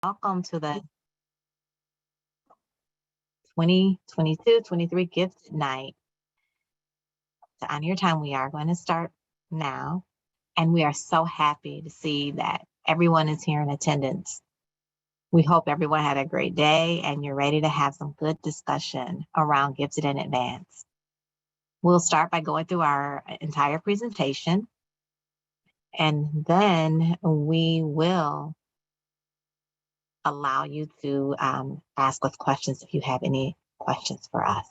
Welcome to the 2022-23 Gifted Night. To honor your time, we are going to start now. And we are so happy to see that everyone is here in attendance. We hope everyone had a great day and you're ready to have some good discussion around Gifted in Advance. We'll start by going through our entire presentation, and then we will allow you to ask us questions if you have any questions for us.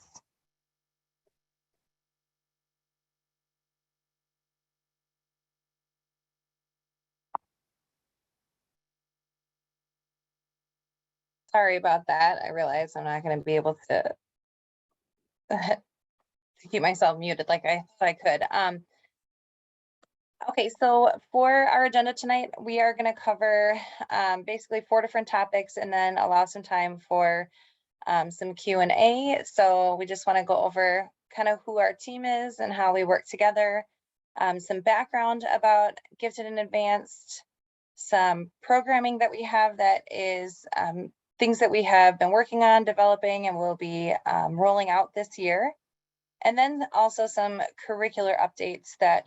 Sorry about that. I realize I'm not going to be able to keep myself muted like I thought I could. Okay, so for our agenda tonight, we are going to cover basically 4 different topics and then allow some time for some Q&A. So we just want to go over kind of who our team is and how we work together, some background about Gifted in Advanced, some programming that we have that is things that we have been working on, developing, and will be rolling out this year. And then also some curricular updates that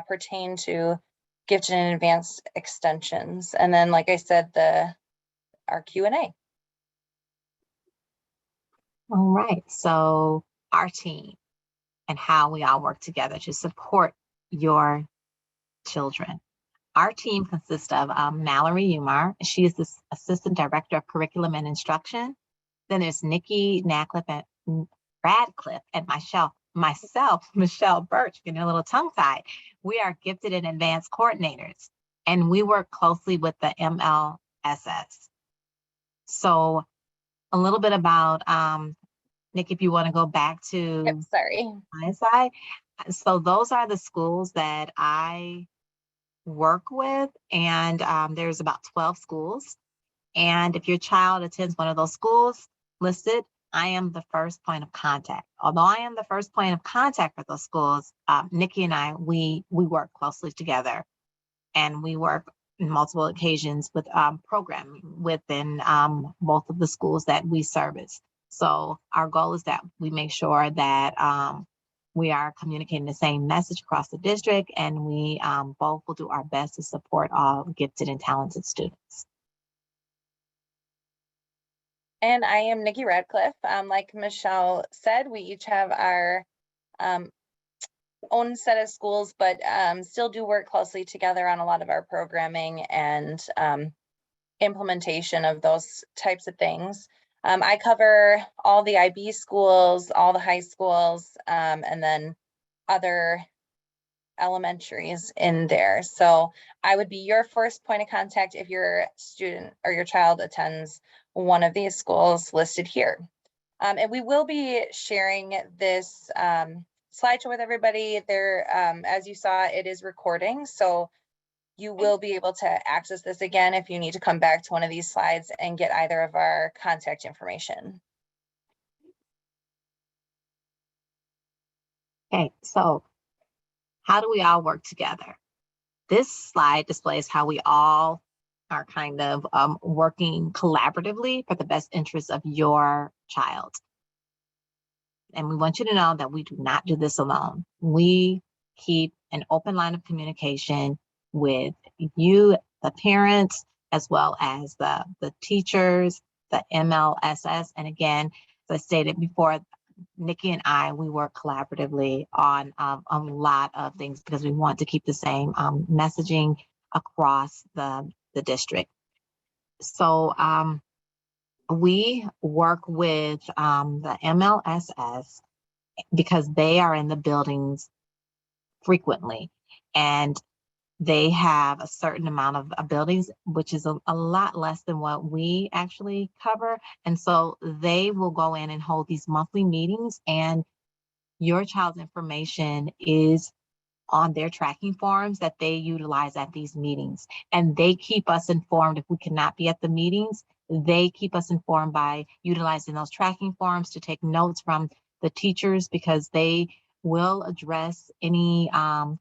pertain to Gifted in Advanced extensions. And then, like I said, our Q&A. All right, so our team and how we all work together to support your children. Our team consists of Mallory Umar. She is the Assistant Director of Curriculum and Instruction. Then there's Nikki Radcliffe and myself, Michelle Birch, getting a little tongue-tied. We are Gifted in Advanced coordinators, and we work closely with the MLSS. So a little bit about, Nick, if you want to go back to my side. So those are the schools that I work with, and there's about 12 schools. And if your child attends one of those schools listed, I am the first point of contact. Although I am the first point of contact for those schools, Nikki and I, we work closely together, and we work in multiple occasions with programming within both of the schools that we service. So our goal is that we make sure that we are communicating the same message across the district, and we both will do our best to support all gifted and talented students. And I am Nikki Radcliffe. Like Michelle said, we each have our own set of schools, but still do work closely together on a lot of our programming and implementation of those types of things. I cover all the IB schools, all the high schools, and then other elementaries in there. So I would be your first point of contact if your student or your child attends one of these schools listed here. And we will be sharing this slideshow with everybody there. As you saw, it is recording, so you will be able to access this again if you need to come back to one of these slides and get either of our contact information. Okay, so how do we all work together? This slide displays how we all are kind of working collaboratively for the best interests of your child. And we want you to know that we do not do this alone. We keep an open line of communication with you, the parents, as well as the teachers, the MLSS. And again, as I stated before, Nikki and I, we work collaboratively on a lot of things because we want to keep the same messaging across the district. So we work with the MLSS because they are in the buildings frequently, and they have a certain amount of buildings, which is a lot less than what we actually cover. And so they will go in and hold these monthly meetings, and your child's information is on their tracking forms that they utilize at these meetings. And they keep us informed if we cannot be at the meetings. They keep us informed by utilizing those tracking forms to take notes from the teachers, because they will address any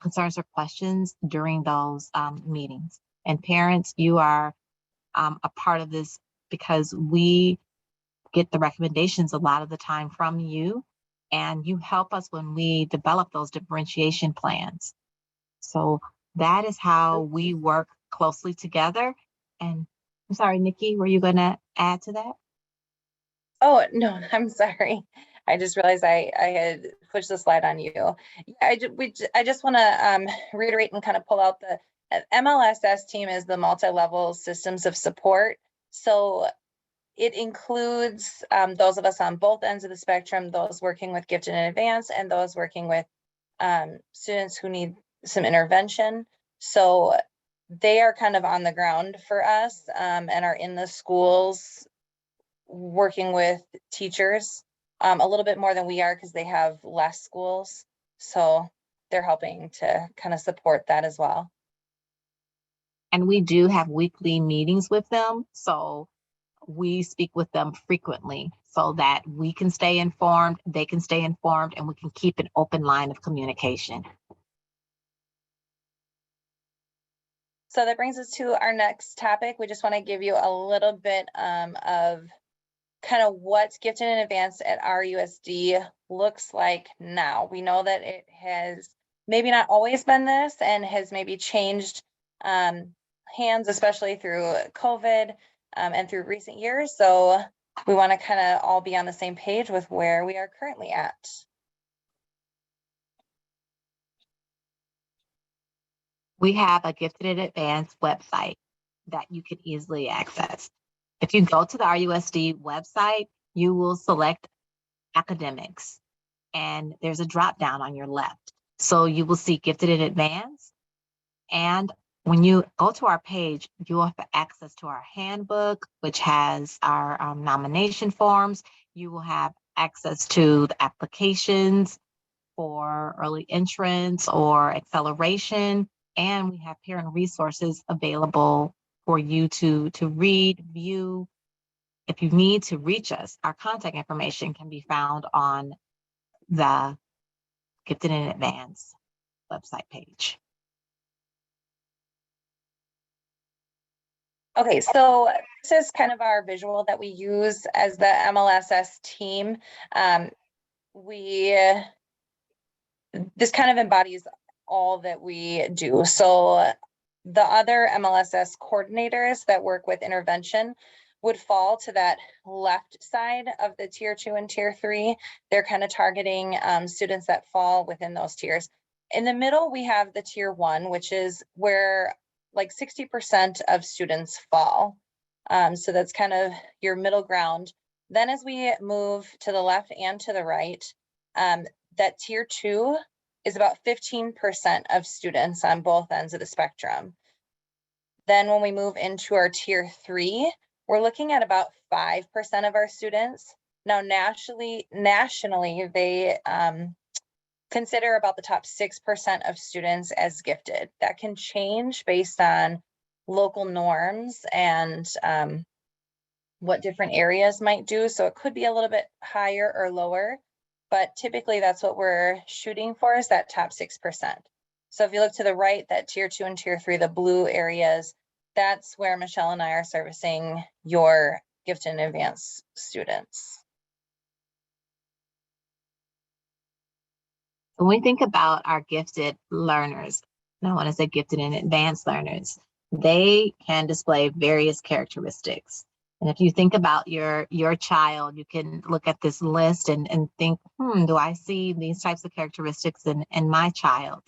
concerns or questions during those meetings. And parents, you are a part of this because we get the recommendations a lot of the time from you, and you help us when we develop those differentiation plans. So that is how we work closely together. And I'm sorry, Nikki, were you going to add to that? Oh, no, I'm sorry. I just realized I had pushed the slide on you. I just want to reiterate and kind of pull out the MLSS team is the multi-level systems of support. So it includes those of us on both ends of the spectrum, those working with gifted and advanced, and those working with students who need some intervention. So they are kind of on the ground for us and are in the schools working with teachers a little bit more than we are because they have less schools. So they're helping to kind of support that as well. And we do have weekly meetings with them. So we speak with them frequently so that we can stay informed, they can stay informed, and we can keep an open line of communication. So that brings us to our next topic. We just want to give you a little bit of kind of what gifted and advanced at RUSD looks like now. We know that it has maybe not always been this and has maybe changed hands, especially through COVID and through recent years. So we want to kind of all be on the same page with where we are currently at. We have a Gifted and Advanced website that you can easily access. If you go to the RUSD website, you will select academics, and there's a drop down on your left. So you will see Gifted and Advanced. And when you go to our page, you will have access to our handbook, which has our nomination forms. You will have access to the applications for early entrance or acceleration. And we have parent resources available for you to read, view. If you need to reach us, our contact information can be found on the Gifted and Advanced website page. Okay, so this is kind of our visual that we use as the MLSS team. This kind of embodies all that we do. So the other MLSS coordinators that work with intervention would fall to that left side of the tier 2 and tier 3. They're kind of targeting students that fall within those tiers. In the middle, we have the tier 1, which is where like 60% of students fall. So that's kind of your middle ground. Then as we move to the left and to the right, that tier 2 is about 15% of students on both ends of the spectrum. Then when we move into our tier 3, we're looking at about 5% of our students. Now nationally, they consider about the top 6% of students as gifted. That can change based on local norms and what different areas might do. So it could be a little bit higher or lower, but typically that's what we're shooting for, is that top 6%. So if you look to the right, that tier 2 and tier 3, the blue areas, that's where Michelle and I are servicing your gifted and advanced students. When we think about our gifted learners, and I want to say gifted and advanced learners, they can display various characteristics. And if you think about your child, you can look at this list and think, do I see these types of characteristics in my child?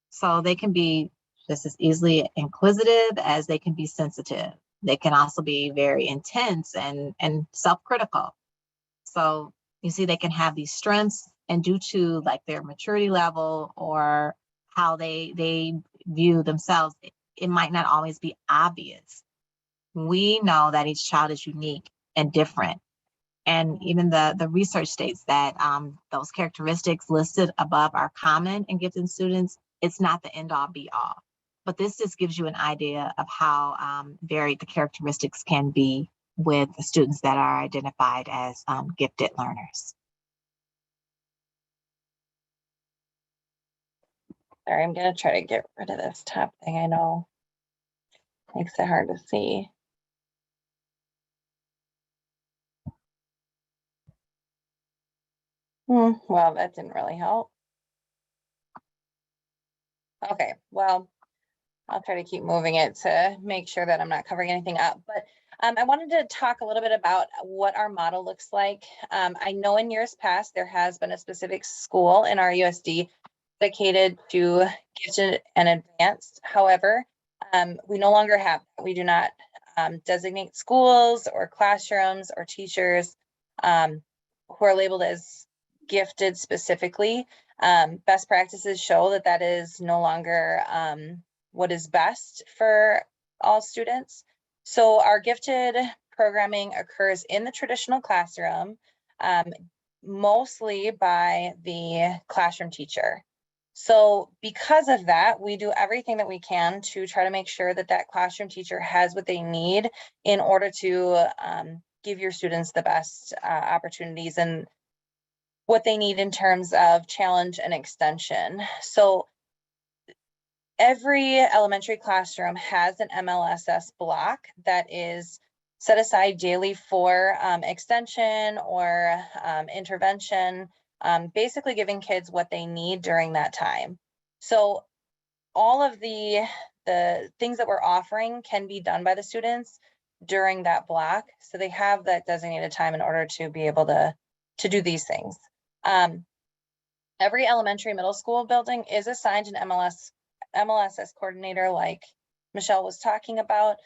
So they can be just as easily inquisitive as they can be sensitive. They can also be very intense and self-critical. So you see, they can have these strengths, and due to like their maturity level or how they view themselves, it might not always be obvious. We know that each child is unique and different. And even the research states that those characteristics listed above are common in gifted students. It's not the end all be all, but this just gives you an idea of how varied the characteristics can be with the students that are identified as gifted learners. Sorry, I'm gonna try to get rid of this top thing. I know makes it hard to see. Well, that didn't really help. Okay, well, I'll try to keep moving it to make sure that I'm not covering anything up. But I wanted to talk a little bit about what our model looks like. I know in years past, there has been a specific school in our USD dedicated to gifted and advanced. However, we no longer have, we do not designate schools or classrooms or teachers who are labeled as gifted specifically. Best practices show that that is no longer what is best for all students. So our gifted programming occurs in the traditional classroom, mostly by the classroom teacher. So because of that, we do everything that we can to try to make sure that that classroom teacher has what they need in order to give your students the best opportunities and what they need in terms of challenge and extension. So every elementary classroom has an MLSS block that is set aside daily for extension or intervention, basically giving kids what they need during that time. So all of the things that we're offering can be done by the students during that block. So they have that designated time in order to be able to do these things. Every elementary middle school building is assigned an MLSS coordinator like Michelle was talking about.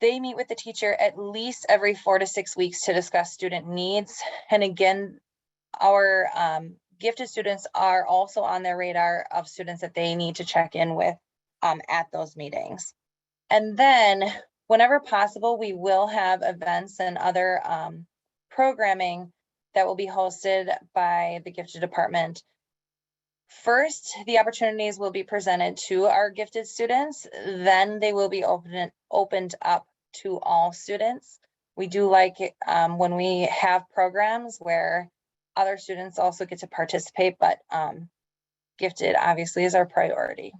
They meet with the teacher at least every 4 to 6 weeks to discuss student needs. And again, our gifted students are also on their radar of students that they need to check in with at those meetings. And then whenever possible, we will have events and other programming that will be hosted by the gifted department. First, the opportunities will be presented to our gifted students, then they will be opened up to all students. We do like it when we have programs where other students also get to participate, but gifted obviously is our priority.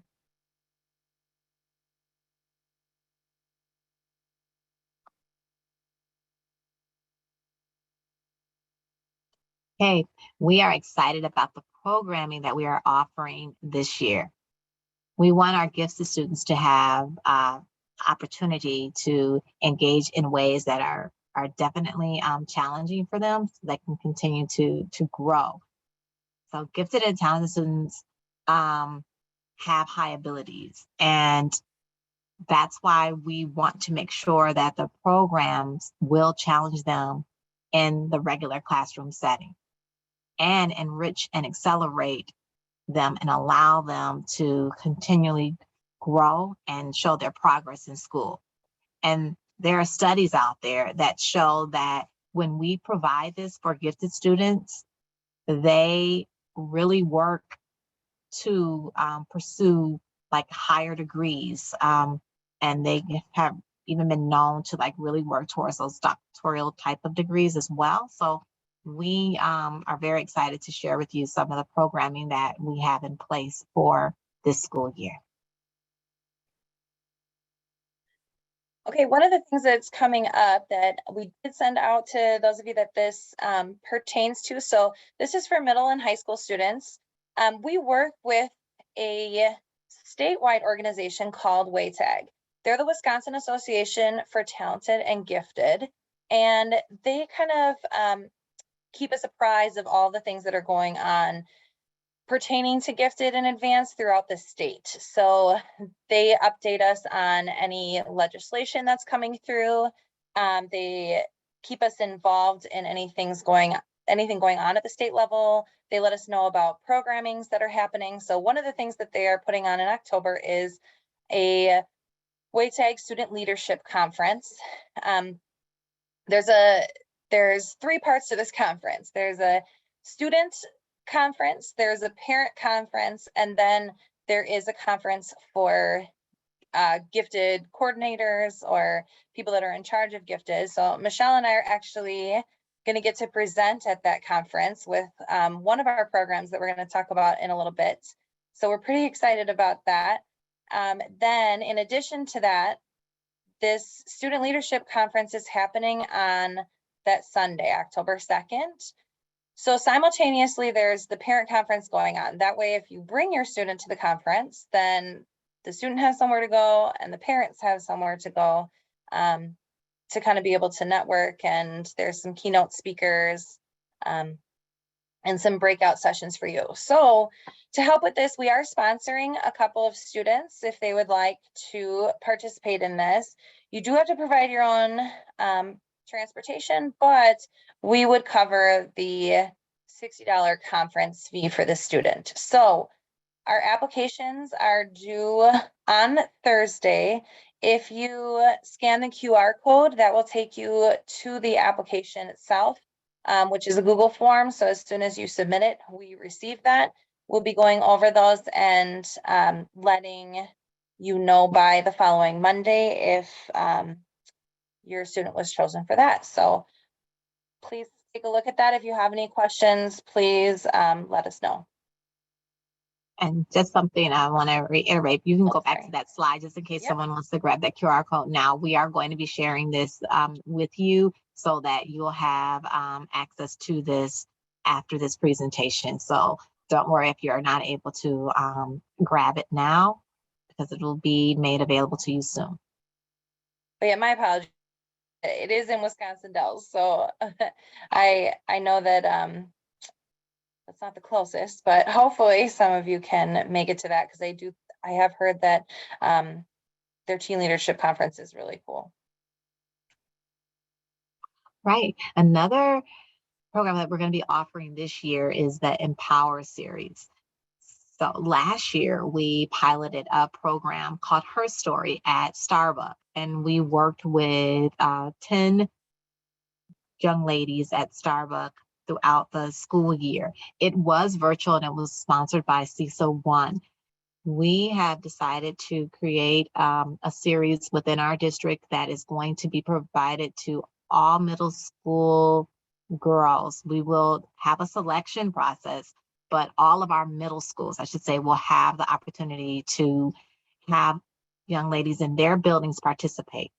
Okay, we are excited about the programming that we are offering this year. We want our gifted students to have opportunity to engage in ways that are definitely challenging for them so they can continue to grow. So gifted and talented students have high abilities, and that's why we want to make sure that the programs will challenge them in the regular classroom setting and enrich and accelerate them and allow them to continually grow and show their progress in school. And there are studies out there that show that when we provide this for gifted students, they really work to pursue like higher degrees. And they have even been known to like really work towards those doctoral type of degrees as well. So we are very excited to share with you some of the programming that we have in place for this school year. Okay, one of the things that's coming up that we did send out to those of you that this pertains to, so this is for middle and high school students. We work with a statewide organization called WayTag. They're the Wisconsin Association for Talented and Gifted, and they kind of keep us apprised of all the things that are going on pertaining to gifted and advanced throughout the state. So they update us on any legislation that's coming through. They keep us involved in anything going on at the state level. They let us know about programmings that are happening. So one of the things that they are putting on in October is a WayTag Student Leadership Conference. There's 3 parts to this conference. There's a student conference, there's a parent conference, and then there is a conference for gifted coordinators or people that are in charge of gifted. So Michelle and I are actually going to get to present at that conference with one of our programs that we're going to talk about in a little bit. So we're pretty excited about that. Then in addition to that, this student leadership conference is happening on that Sunday, October 2nd. So simultaneously, there's the parent conference going on. That way, if you bring your student to the conference, then the student has somewhere to go and the parents have somewhere to go to kind of be able to network. And there's some keynote speakers and some breakout sessions for you. So to help with this, we are sponsoring a couple of students if they would like to participate in this. You do have to provide your own transportation, but we would cover the $60 conference fee for the student. So our applications are due on Thursday. If you scan the QR code, that will take you to the application itself, which is a Google form. So as soon as you submit it, we receive that. We'll be going over those and letting you know by the following Monday if your student was chosen for that. So please take a look at that. If you have any questions, please let us know. And just something I want to reiterate, you can Oh, go back to sorry. that slide just in case Yep. someone wants to grab that QR code now. We are going to be sharing this with you so that you'll have access to this after this presentation. So don't worry if you're not able to grab it now, because it will be made available to you soon. But yeah, my apologies. It is in Wisconsin Dells, so I know that that's not the closest, but hopefully some of you can make it to that, because I have heard that their teen leadership conference is really cool. Right. Another program that we're going to be offering this year is the Empower series. So last year we piloted a program called Her Story at Starbucks, and we worked with 10 young ladies at Starbucks throughout the school year. It was virtual and it was sponsored by CISA One. We have decided to create a series within our district that is going to be provided to all middle school girls. We will have a selection process, but all of our middle schools, I should say, will have the opportunity to have young ladies in their buildings participate.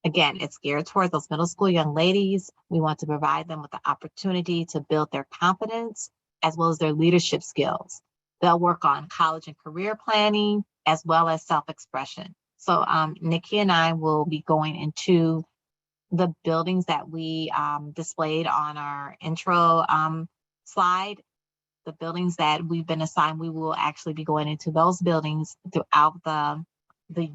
Again, it's geared towards those middle school young ladies. We want to provide them with the opportunity to build their confidence as well as their leadership skills. They'll work on college and career planning as well as self-expression. So Nikki and I will be going into the buildings that we displayed on our intro slide. The buildings that we've been assigned, we will actually be going into those buildings throughout the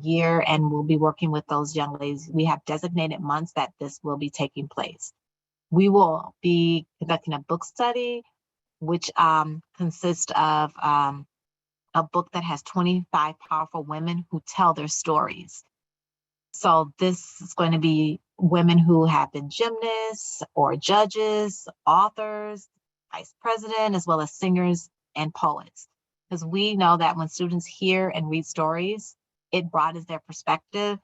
year, and we'll be working with those young ladies. We have designated months that this will be taking place. We will be conducting a book study, which consists of a book that has 25 powerful women who tell their stories. So this is going to be women who have been gymnasts or judges, authors, vice president, as well as singers and poets. Because we know that when students hear and read stories, it broadens their perspective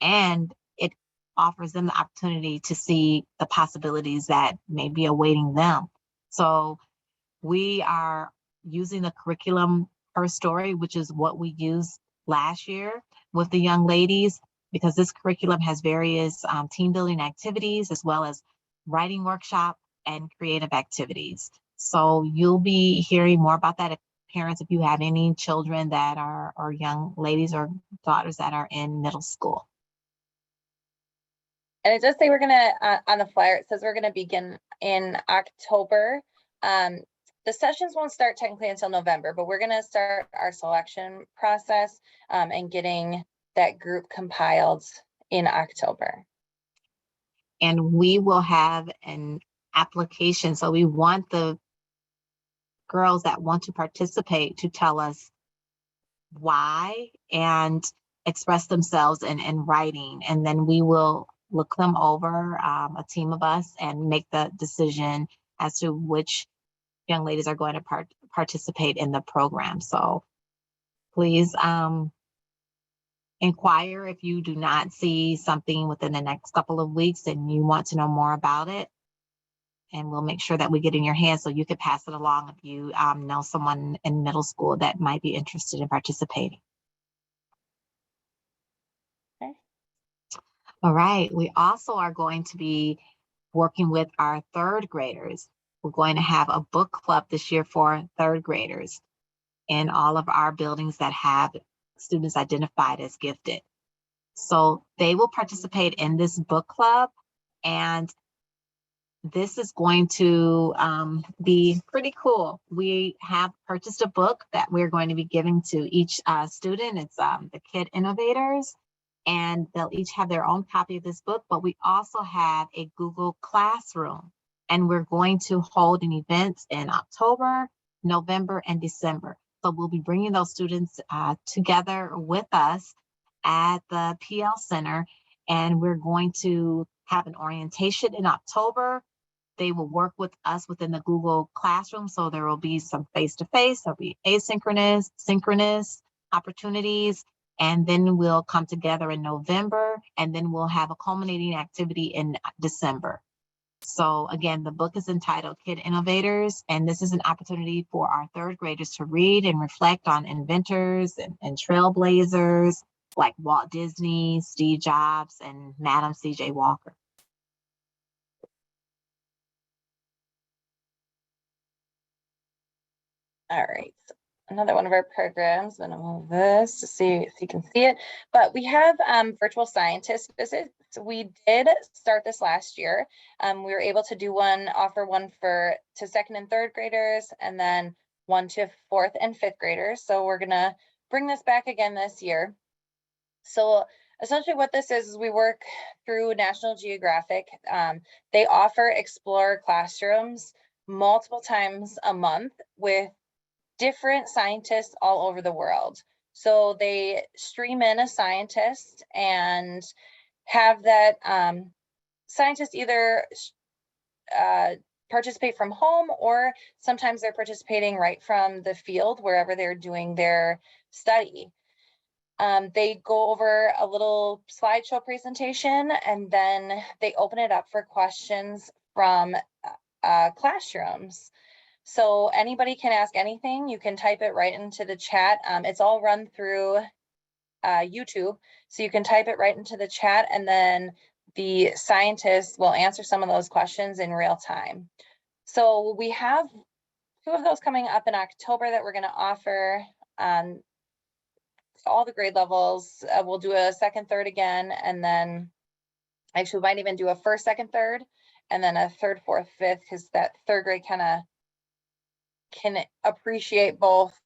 and it offers them the opportunity to see the possibilities that may be awaiting them. So we are using the curriculum Her Story, which is what we used last year with the young ladies, because this curriculum has various team building activities as well as writing workshop and creative activities. So you'll be hearing more about that. Parents, if you have any children that are, or young ladies or daughters that are in middle school. And it does say we're gonna, on the flyer, it says we're gonna begin in October. The sessions won't start technically until November, but we're gonna start our selection process and getting that group compiled in October. And we will have an application. So we want the girls that want to participate to tell us why and express themselves in writing. And then we will look them over, a team of us, and make the decision as to which young ladies are going to participate in the program. So please inquire if you do not see something within the next couple of weeks and you want to know more about it. And we'll make sure that we get in your hands so you could pass it along if you know someone in middle school that might be interested in participating. Okay. All right. We also are going to be working with our third graders. we're going to have a book club this year for third graders in all of our buildings that have students identified as gifted. So they will participate in this book club, and this is going to be pretty cool. We have purchased a book that we're going to be giving to each student. It's the Kid Innovators, and they'll each have their own copy of this book, but we also have a Google Classroom, and we're going to hold an event in October, November, and December. So we'll be bringing those students together with us at the PL Center, and we're going to have an orientation in October. They will work with us within the Google Classroom, so there will be some face-to-face, there'll be asynchronous, synchronous opportunities, and then we'll come together in November, and then we'll have a culminating activity in December. So again, the book is entitled Kid Innovators, and this is an opportunity for our third graders to read and reflect on inventors and trailblazers like Walt Disney, Steve Jobs, and Madam C.J. Walker. All right, so another one of our programs. I'm gonna move this to see if you can see it. But we have virtual scientist visits. We did start this last year. We were able to do offer one to second and third graders, and then one to fourth and fifth graders. So we're gonna bring this back again this year. So essentially what this is we work through National Geographic. They offer Explore classrooms multiple times a month with different scientists all over the world. So they stream in a scientist and have that scientist either participate from home, or sometimes they're participating right from the field wherever they're doing their study. They go over a little slideshow presentation, and then they open it up for questions from classrooms. So anybody can ask anything. You can type it right into the chat. It's all run through YouTube. So you can type it right into the chat, and then the scientists will answer some of those questions in real time. So we have 2 of those coming up in October that we're going to offer on all the grade levels. We'll do a second, third again, and then actually we might even do a first, second, third, and then a third, fourth, fifth, because that third grade kind of can appreciate both.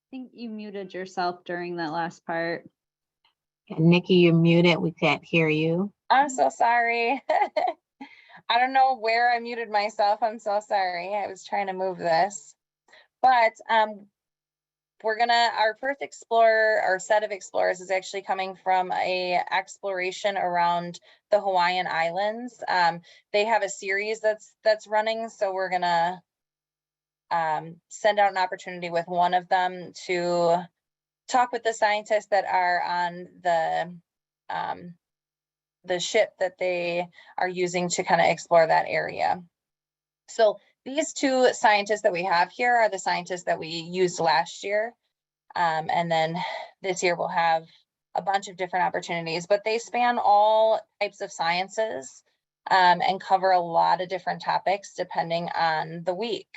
I think you muted yourself during that last part. And Nikki, you're muted. We can't hear you. I'm so sorry. I don't know where I muted myself. I'm so sorry. I was trying to move this. But our first explorer, our set of explorers is actually coming from a exploration around the Hawaiian Islands. They have a series that's running, so we're gonna send out an opportunity with one of them to talk with the scientists that are on the ship that they are using to kind of explore that area. So these 2 scientists that we have here are the scientists that we used last year. And then this year we'll have a bunch of different opportunities, but they span all types of sciences and cover a lot of different topics depending on the week.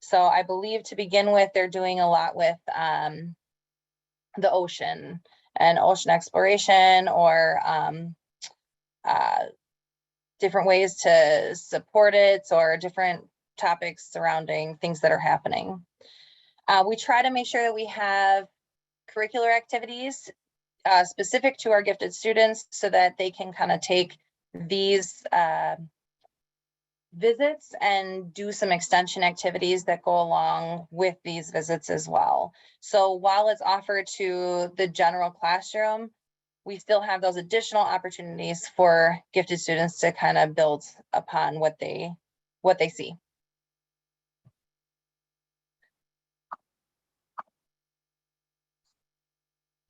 So I believe to begin with, they're doing a lot with the ocean and ocean exploration, or different ways to support it, or different topics surrounding things that are happening. We try to make sure that we have curricular activities specific to our gifted students, so that they can kind of take these visits and do some extension activities that go along with these visits as well. So while it's offered to the general classroom, we still have those additional opportunities for gifted students to kind of build upon what they see.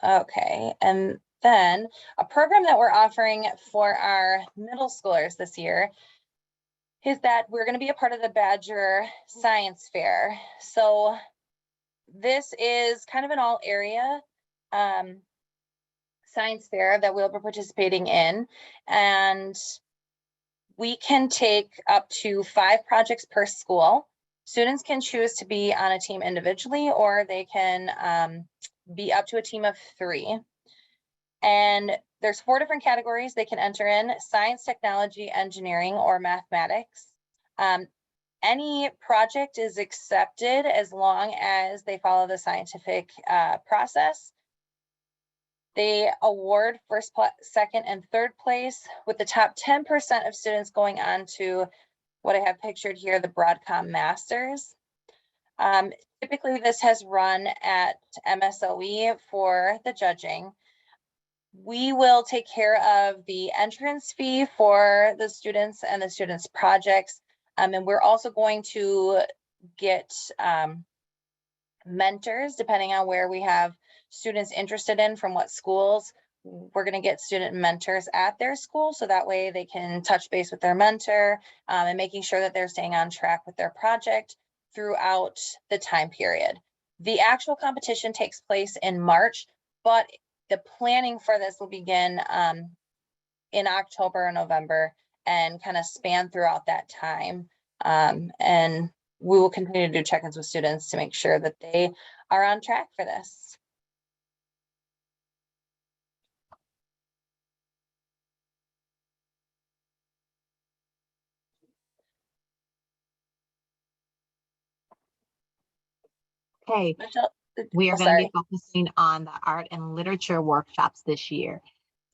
Okay, and then a program that we're offering for our middle schoolers this year is that we're going to be a part of the Badger Science Fair. So this is kind of an all area science fair that we'll be participating in, and we can take up to 5 projects per school. Students can choose to be on a team individually, or they can be up to a team of 3. And there's 4 different categories they can enter in: science, technology, engineering, or mathematics. Any project is accepted as long as they follow the scientific process. They award first, second, and third place, with the top 10% of students going on to what I have pictured here, the Broadcom Masters. Typically, this has run at MSOE for the judging. We will take care of the entrance fee for the students and the students' projects. And we're also going to get mentors, depending on where we have students interested in from what schools. We're going to get student mentors at their school, so that way they can touch base with their mentor and making sure that they're staying on track with their project throughout the time period. The actual competition takes place in March, but the planning for this will begin in October or November and kind of span throughout that time. And we will continue to do check-ins with students to make sure that they are on track for this. Okay, Michelle, we are oh, going to sorry. be focusing on the art and literature workshops this year.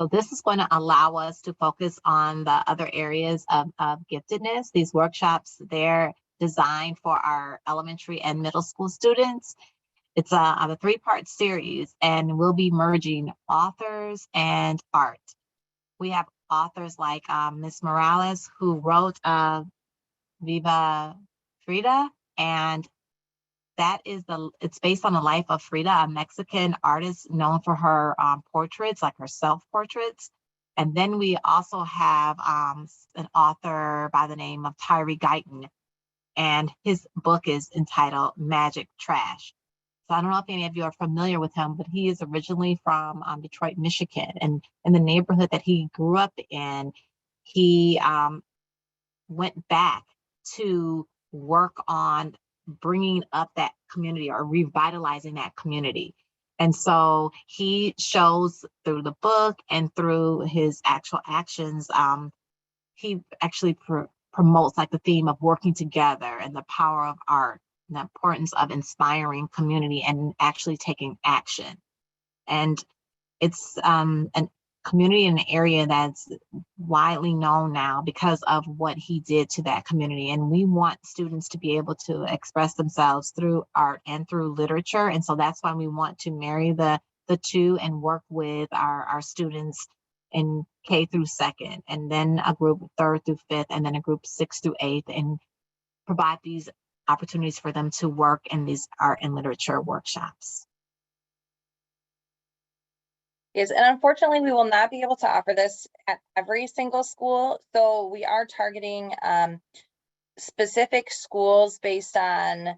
So this is going to allow us to focus on the other areas of giftedness. These workshops, they're designed for our elementary and middle school students. It's a 3-part series, and we'll be merging authors and art. We have authors like Miss Morales, who wrote Viva Frida, and it's based on the life of Frida, a Mexican artist known for her portraits, like her self-portraits. And then we also have an author by the name of Tyree Guyton, and his book is entitled Magic Trash. So I don't know if any of you are familiar with him, but he is originally from Detroit, Michigan. And in the neighborhood that he grew up in, he went back to work on bringing up that community or revitalizing that community. And so he shows through the book and through his actual actions, he actually promotes like the theme of working together and the power of art, and the importance of inspiring community and actually taking action. And it's an community in an area that's widely known now because of what he did to that community. And we want students to be able to express themselves through art and through literature. And so that's why we want to marry the two and work with our students in K through 2nd, and then a group 3rd through 5th, and then a group 6th through 8th, and provide these opportunities for them to work in these art and literature workshops. Yes, and unfortunately, we will not be able to offer this at every single school. So we are targeting specific schools based on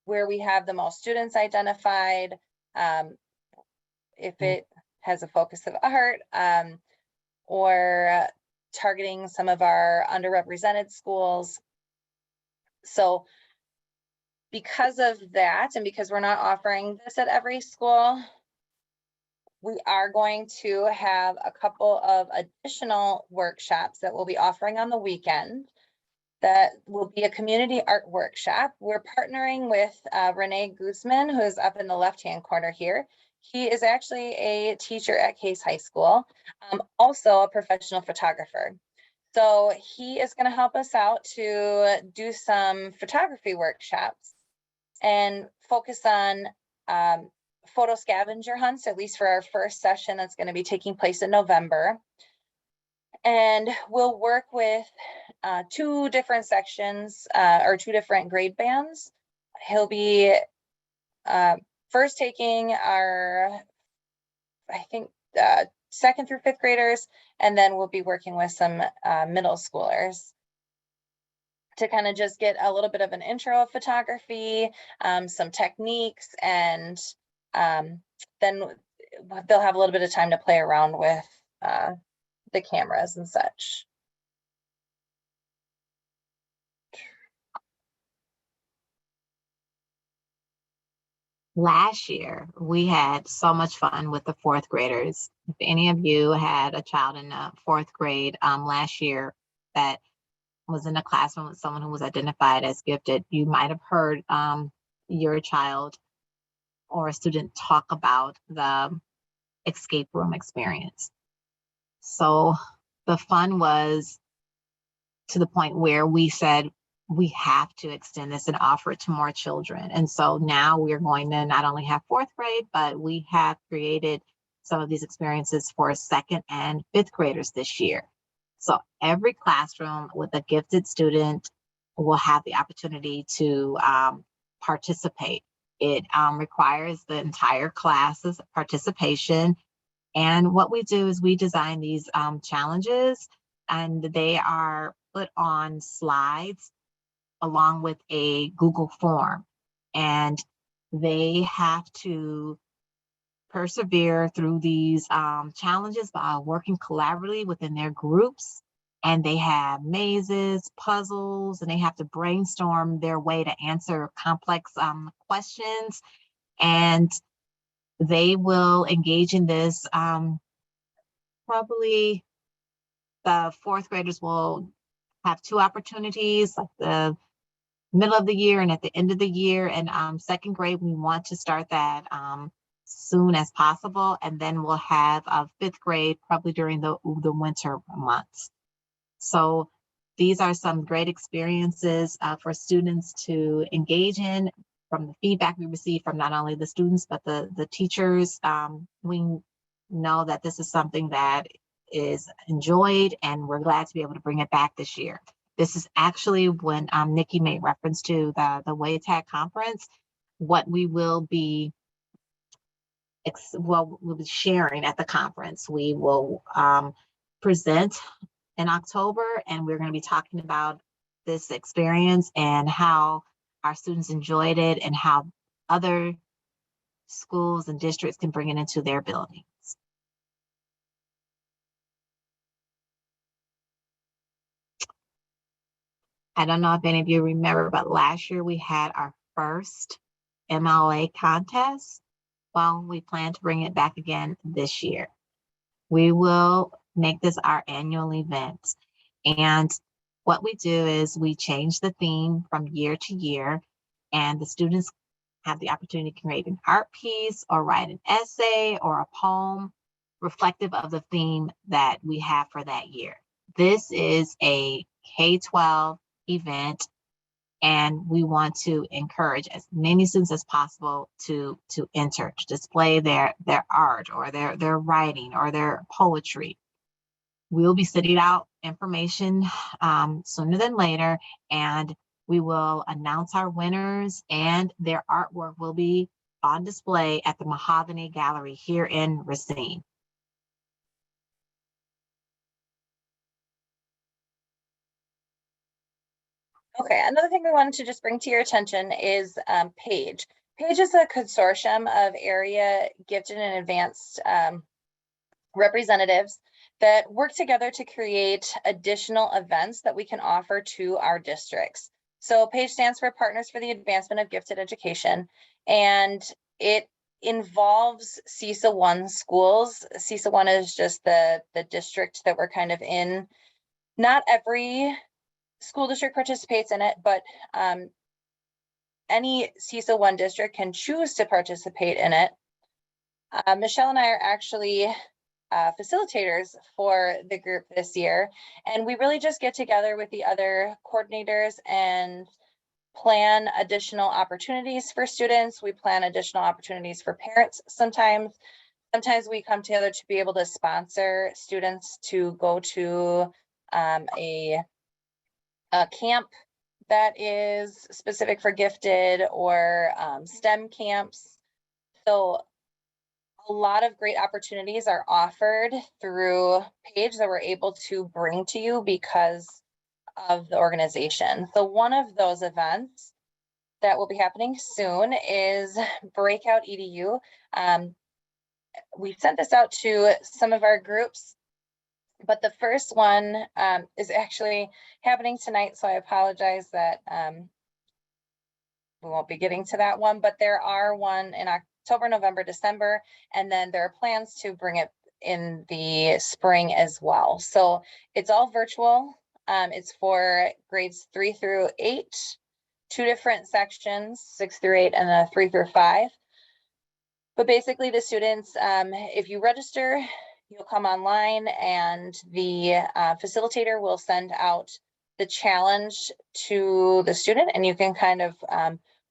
where we have the most students identified, if it has a focus of art, or targeting some of our underrepresented schools. So because of that, and because we're not offering this at every school, we are going to have a couple of additional workshops that we'll be offering on the weekend. That will be a community art workshop. We're partnering with Renee Guzman, who is up in the left-hand corner here. He is actually a teacher at Case High School, also a professional photographer. So he is going to help us out to do some photography workshops and focus on photo scavenger hunts, at least for our first session that's going to be taking place in November. And we'll work with 2 different sections or 2 different grade bands. He'll be first taking our, I think, 2nd through 5th graders, And then we'll be working with some middle schoolers to kind of just get a little bit of an intro of photography, some techniques, and then they'll have a little bit of time to play around with the cameras and such. Last year, we had so much fun with the fourth graders. If any of you had a child in the fourth grade last year that was in a classroom with someone who was identified as gifted, you might have heard your child or a student talk about the escape room experience. So the fun was to the point where we said, we have to extend this and offer it to more children. And so now we're going to not only have fourth grade, but we have created some of these experiences for second and fifth graders this year. So every classroom with a gifted student will have the opportunity to participate. It requires the entire class's participation. And what we do is we design these challenges, and they are put on slides along with a Google form. And they have to persevere through these challenges by working collaboratively within their groups. And they have mazes, puzzles, and they have to brainstorm their way to answer complex questions. And they will engage in this. Probably the fourth graders will have two opportunities, like the middle of the year and at the end of the year. And second grade, we want to start that soon as possible. And then we'll have fifth grade probably during the winter months. So these are some great experiences for students to engage in. From the feedback we receive from not only the students, but the teachers, we know that this is something that is enjoyed, and we're glad to be able to bring it back this year. This is actually when Nikki made reference to the WayTag conference, what we will be we'll be sharing at the conference. We will present in October, and we're going to be talking about this experience and how our students enjoyed it and how other schools and districts can bring it into their buildings. I don't know if any of you remember, but last year we had our first MLA contest. Well, we plan to bring it back again this year. We will make this our annual event. And what we do is we change the theme from year to year, and the students have the opportunity to create an art piece or write an essay or a poem reflective of the theme that we have for that year. This is a K-12 event, and we want to encourage as many students as possible to enter, to display their art or their writing or their poetry. We'll be sending out information sooner than later, and we will announce our winners, and their artwork will be on display at the Mahogany Gallery here in Racine. Okay, another thing we wanted to just bring to your attention is PAGE. PAGE is a consortium of area gifted and advanced representatives that work together to create additional events that we can offer to our districts. So PAGE stands for Partners for the Advancement of Gifted Education, and it involves CESA 1 schools. CESA 1 is just the district that we're kind of in. Not every school district participates in it, but any CESA 1 district can choose to participate in it. Michelle and I are actually facilitators for the group this year, and we really just get together with the other coordinators and plan additional opportunities for students. We plan additional opportunities for parents sometimes. Sometimes we come together to be able to sponsor students to go to a camp that is specific for gifted, or STEM camps. So a lot of great opportunities are offered through Page that we're able to bring to you because of the organization. So one of those events that will be happening soon is Breakout EDU. We sent this out to some of our groups, but the first one is actually happening tonight. So I apologize that we won't be getting to that one, but there are one in October, November, December, and then there are plans to bring it in the spring as well. So it's all virtual. It's for grades 3 through 8, 2 different sections, 6 through 8 and a 3 through 5. But basically the students, if you register, you'll come online and the facilitator will send out the challenge to the student and you can kind of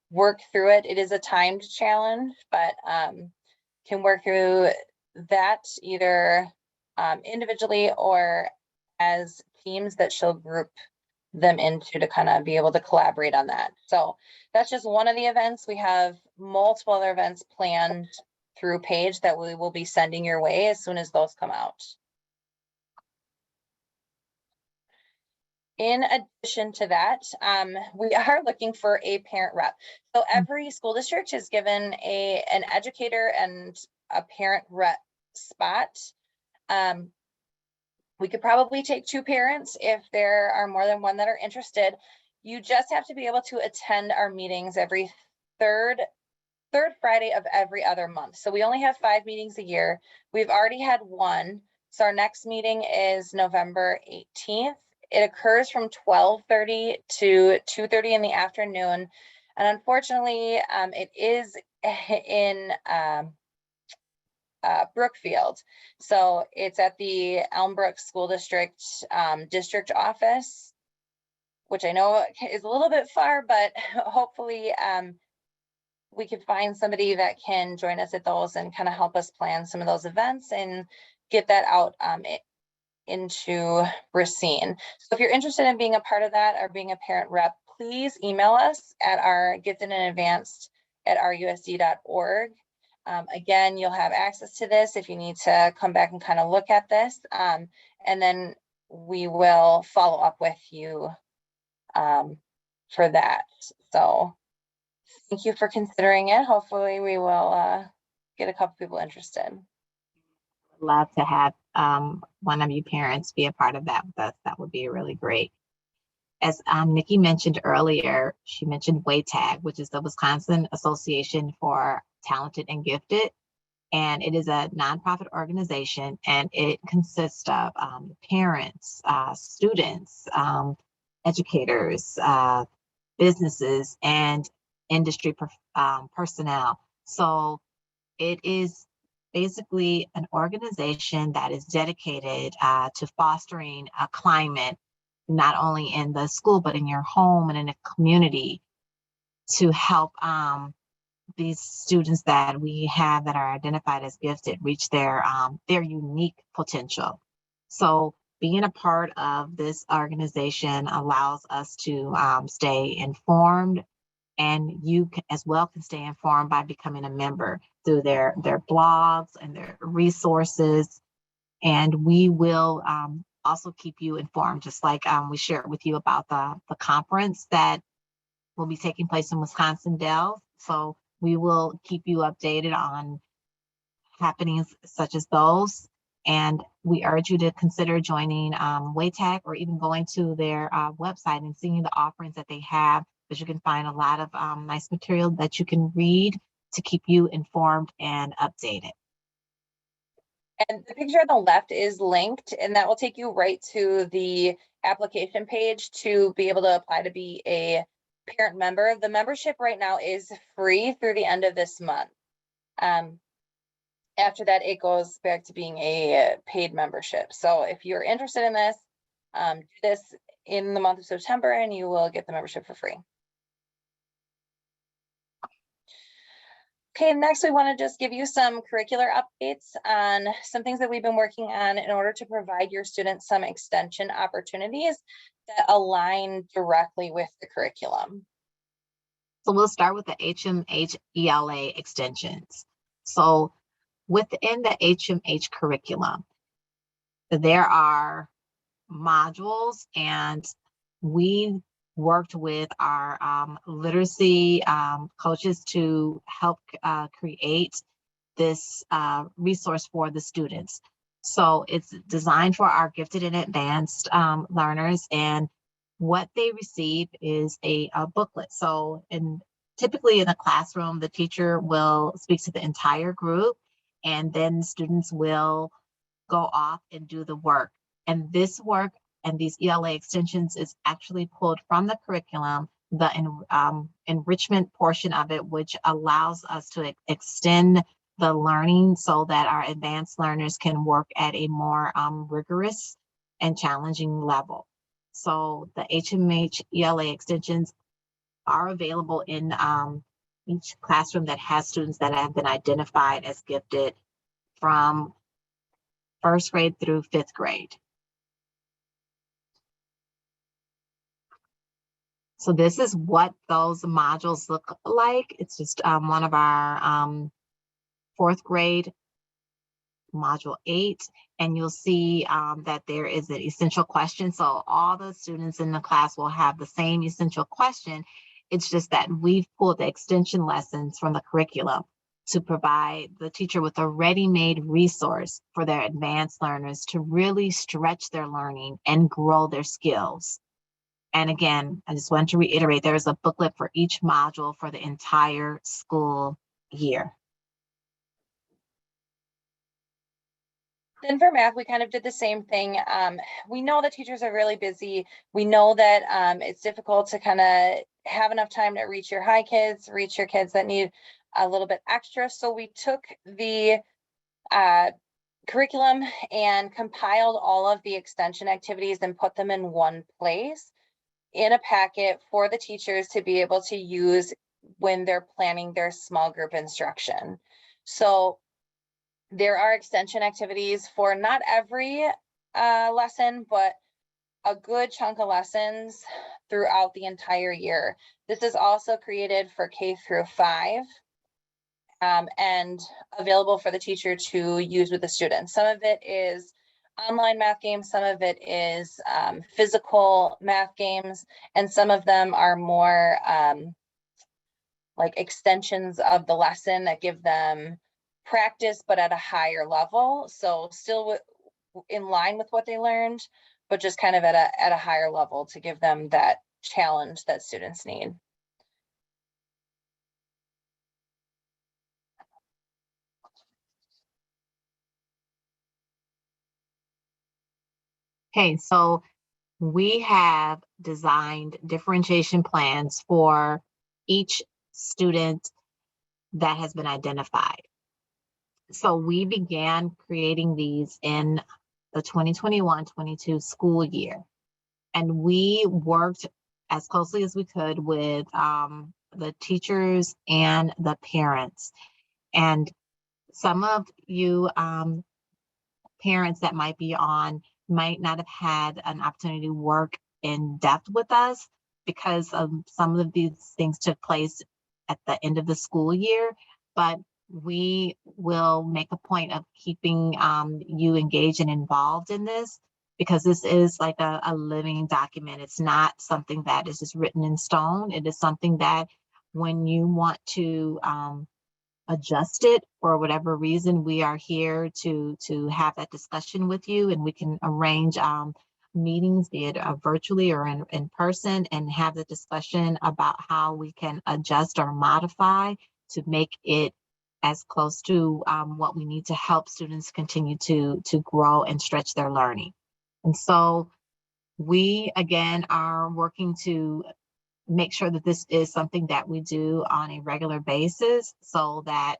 work through it. It is a timed challenge, but can work through that either individually or as teams that she'll group them into to kind of be able to collaborate on that. So that's just one of the events. We have multiple other events planned through Page that we will be sending your way as soon as those come out. In addition to that, we are looking for a parent rep. So every school district is given an educator and a parent rep spot. We could probably take 2 parents if there are more than one that are interested. You just have to be able to attend our meetings every third Friday of every other month. So we only have 5 meetings a year. We've already had one. So our next meeting is November 18th. It occurs from 12:30 to 2:30 in the afternoon. And unfortunately, it is in Brookfield. So it's at the Elmbrook School District district office, which I know is a little bit far, but hopefully we could find somebody that can join us at those and kind of help us plan some of those events and get that out into Racine. So if you're interested in being a part of that or being a parent rep, please email us at our giftedandadvanced@rusd.org. Again, you'll have access to this if you need to come back and kind of look at this. And then we will follow up with you for that. So thank you for considering it. Hopefully we will get a couple people interested. Love to have one of you parents be a part of that with us. That would be really great. As Nikki mentioned earlier, she mentioned WATAG, which is the Wisconsin Association for Talented and Gifted. And it is a nonprofit organization and it consists of parents, students, educators, businesses, and industry personnel. So it is basically an organization that is dedicated to fostering a climate, not only in the school, but in your home and in a community to help these students that we have that are identified as gifted reach their unique potential. So being a part of this organization allows us to stay informed, and you as well can stay informed by becoming a member through their blogs and their resources. And we will also keep you informed, just like we shared with you about the conference that will be taking place in Wisconsin Dells. So we will keep you updated on happenings such as those. And we urge you to consider joining WATAG or even going to their website and seeing the offerings that they have, because you can find a lot of nice material that you can read to keep you informed and updated. And the picture on the left is linked, and that will take you right to the application page to be able to apply to be a parent member. The membership right now is free through the end of this month. After that, it goes back to being a paid membership. So if you're interested in this, do this in the month of September and you will get the membership for free. Okay, next we want to just give you some curricular updates on some things that we've been working on in order to provide your students some extension opportunities that align directly with the curriculum. So we'll start with the HMH ELA extensions. So within the HMH curriculum, there are modules, and we worked with our literacy coaches to help create this resource for the students. So it's designed for our gifted and advanced learners, and what they receive is a booklet. So typically in a classroom, the teacher will speak to the entire group, and then students will go off and do the work. And this work and these ELA extensions is actually pulled from the curriculum, the enrichment portion of it, which allows us to extend the learning so that our advanced learners can work at a more rigorous and challenging level. So the HMH ELA extensions are available in each classroom that has students that have been identified as gifted from first grade through fifth grade. So this is what those modules look like. It's just one of our fourth grade, module 8, and you'll see that there is an essential question. So all the students in the class will have the same essential question. It's just that we've pulled the extension lessons from the curriculum to provide the teacher with a ready-made resource for their advanced learners to really stretch their learning and grow their skills. And again, I just want to reiterate, there is a booklet for each module for the entire school year. Then for math, we kind of did the same thing. We know that teachers are really busy. We know that it's difficult to kind of have enough time to reach your high kids, reach your kids that need a little bit extra. So we took the curriculum and compiled all of the extension activities and put them in one place in a packet for the teachers to be able to use when they're planning their small group instruction. So there are extension activities for not every lesson, but a good chunk of lessons throughout the entire year. This is also created for K through 5 and available for the teacher to use with the students. Some of it is online math games, some of it is physical math games, and some of them are more like extensions of the lesson that give them practice, but at a higher level. So still in line with what they learned, but just kind of at a higher level to give them that challenge that students need. Okay, so we have designed differentiation plans for each student that has been identified. So we began creating these in the 2021-22 school year. And we worked as closely as we could with the teachers and the parents. And some of you parents that might be on might not have had an opportunity to work in depth with us because some of these things took place at the end of the school year, but we will make a point of keeping you engaged and involved in this, because this is like a living document. It's not something that is just written in stone. It is something that when you want to adjust it for whatever reason, we are here to have that discussion with you, and we can arrange meetings, be it virtually or in person, and have the discussion about how we can adjust or modify to make it as close to what we need to help students continue to grow and stretch their learning. And so we, again, are working to make sure that this is something that we do on a regular basis so that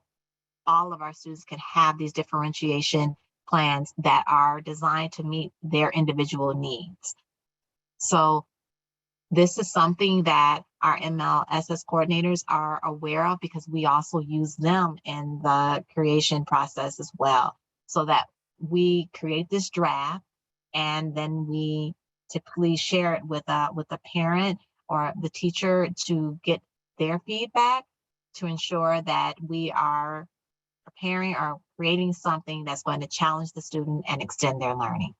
all of our students can have these differentiation plans that are designed to meet their individual needs. So this is something that our MLSS coordinators are aware of, because we also use them in the creation process as well, so that we create this draft and then we typically share it with the parent or the teacher to get their feedback, to ensure that we are preparing or creating something that's going to challenge the student and extend their learning.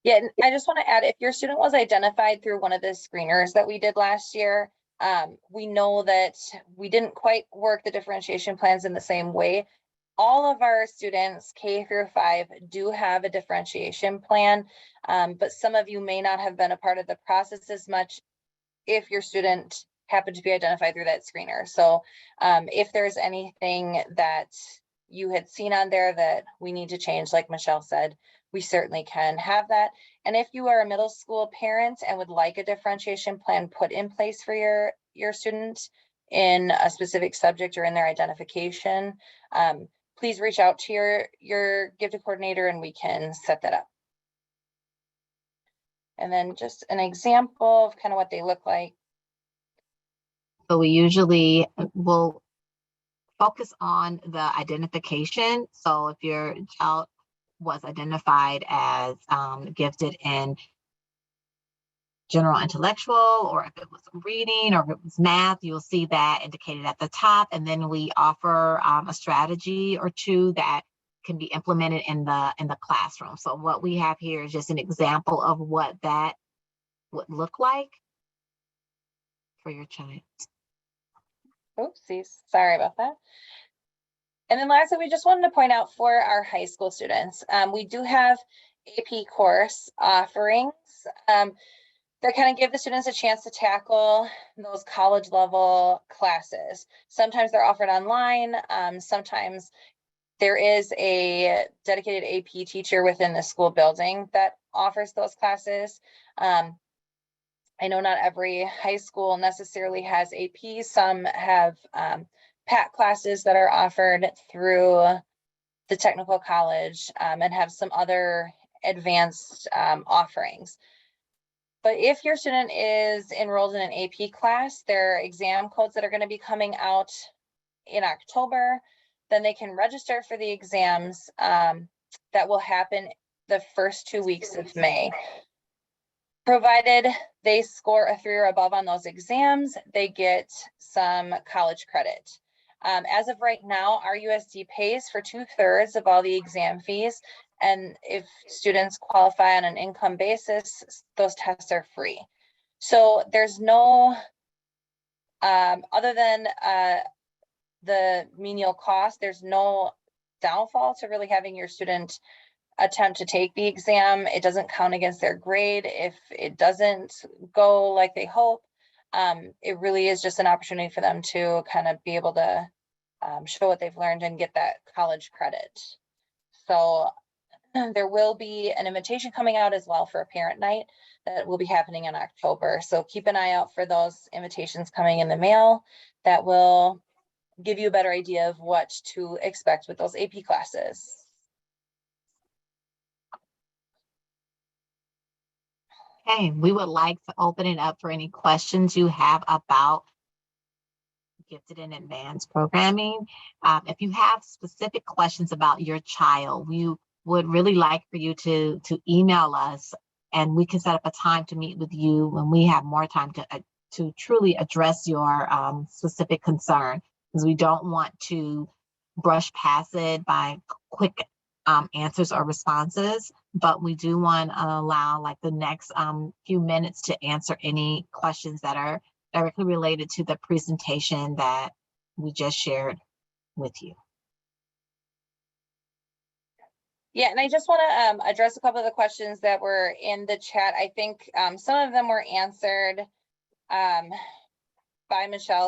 Yeah, and I just want to add, if your student was identified through one of the screeners that we did last year, we know that we didn't quite work the differentiation plans in the same way. All of our students, K through 5, do have a differentiation plan, but some of you may not have been a part of the process as much if your student happened to be identified through that screener. So if there's anything that you had seen on there that we need to change, like Michelle said, we certainly can have that. And if you are a middle school parent and would like a differentiation plan put in place for your student in a specific subject or in their identification, please reach out to your gifted coordinator and we can set that up. And then just an example of kind of what they look like. So we usually will focus on the identification. So if your child was identified as gifted in general intellectual, or if it was reading, or if it was math, you'll see that indicated at the top. And then we offer a strategy or two that can be implemented in the classroom. So what we have here is just an example of what that would look like for your child. Oopsies, sorry about that. And then lastly, we just wanted to point out for our high school students, we do have AP course offerings that kind of give the students a chance to tackle those college level classes. Sometimes they're offered online, sometimes there is a dedicated AP teacher within the school building that offers those classes. I know not every high school necessarily has AP. Some have PAT classes that are offered through the technical college and have some other advanced offerings. But if your student is enrolled in an AP class, there are exam codes that are going to be coming out in October. Then they can register for the exams that will happen the first 2 weeks of May. Provided they score a 3 or above on those exams, they get some college credit. As of right now, our USD pays for 2/3 of all the exam fees. And if students qualify on an income basis, those tests are free. So there's no, other than the menial cost, there's no downfall to really having your student attempt to take the exam. It doesn't count against their grade if it doesn't go like they hope. It really is just an opportunity for them to kind of be able to show what they've learned and get that college credit. So there will be an invitation coming out as well for a parent night that will be happening in October. So keep an eye out for those invitations coming in the mail. That will give you a better idea of what to expect with those AP classes. Okay, we would like to open it up for any questions you have about Gifted in Advanced programming. If you have specific questions about your child, we would really like for you to email us, and we can set up a time to meet with you when we have more time to truly address your specific concern, because we don't want to brush past it by quick answers or responses, but we do want to allow like the next few minutes to answer any questions that are directly related to the presentation that we just shared with you. Yeah, and I just want to address a couple of the questions that were in the chat. I think some of them were answered by Michelle.